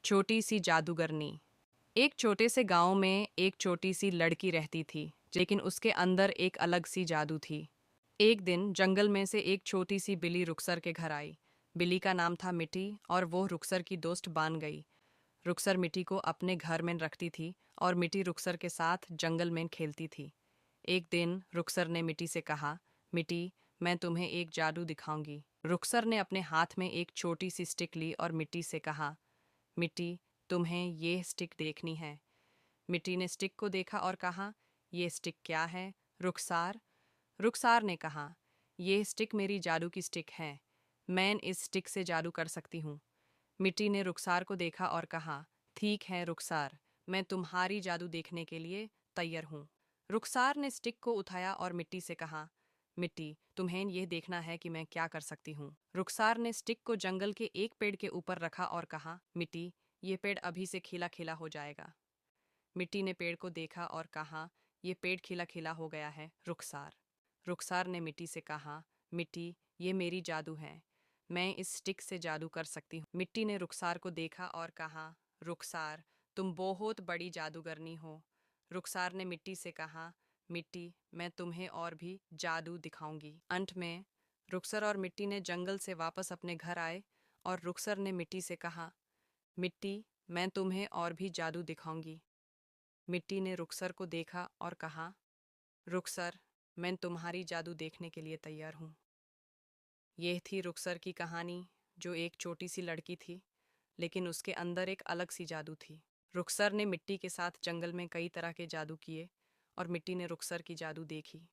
छोटी सी जादूगरनी। एक छोटे से गांव में एक छोटी सी लड़की रहती थी, लेकिन उसके अंदर एक अलग सी जादू थी। एक दिन जंगल में से एक छोटी सी बिल्ली रुखसर के घर आई। बिल्ली का नाम था मिट्टी और वो रुखसर की दोस्त बन गई। रुखसर मिट्टी को अपने घर में रखती थी और मिट्टी रुखसर के साथ जंगल में खेलती थी। एक दिन रुखसर ने मिट्टी से कहा, मिट्टी, मैं तुम्हें एक जादू दिखाऊंगी। रुखसर ने अपने हाथ में एक छोटी सी स्टिक ली और मिट्टी से कहा, मिट्टी, तुम्हें ये स्टिक देखनी है। मिट्टी ने स्टिक को देखा और कहा, ये स्टिक क्या है रुखसार? रुखसार ने कहा, ये स्टिक मेरी जादू की स्टिक है। मैं इस स्टिक से जादू कर सकती हूँ। मिट्टी ने रुखसार को देखा और कहा, ठीक है रुखसार, मैं तुम्हारी जादू देखने के लिए तैयार हूँ। रुखसार ने स्टिक को उठाया और मिट्टी से कहा, मिट्टी, तुम्हें यह देखना है कि मैं क्या कर सकती हूँ। रुखसार ने स्टिक को जंगल के एक पेड़ के ऊपर रखा और कहा, मिट्टी, ये पेड़ अभी से खिला खिला हो जाएगा। मिट्टी ने पेड़ को देखा और कहा, ये पेड़ खिला खिला हो गया है रुखसार। रुखसार ने मिट्टी से कहा, मिट्टी, ये मेरी जादू है, मैं इस स्टिक से जादू कर सकती हूँ। मिट्टी ने रुखसार को देखा और कहा, रुखसार, तुम बहुत बड़ी जादूगरनी हो। रुखसार ने मिट्टी से कहा, मिट्टी, मैं तुम्हें और भी जादू दिखाऊंगी। अंत में रुखसर और मिट्टी ने जंगल से वापस अपने घर आए और रुखसर ने मिट्टी से कहा, मिट्टी, मैं तुम्हें और भी जादू दिखाऊंगी। मिट्टी ने रुखसर को देखा और कहा, रुखसर, मैं तुम्हारी जादू देखने के लिए तैयार हूँ। यह थी रुखसर की कहानी, जो एक छोटी सी लड़की थी, लेकिन उसके अंदर एक अलग सी जादू थी। रुखसर ने मिट्टी के साथ जंगल में कई तरह के जादू किए और मिट्टी ने रुखसर की जादू देखी।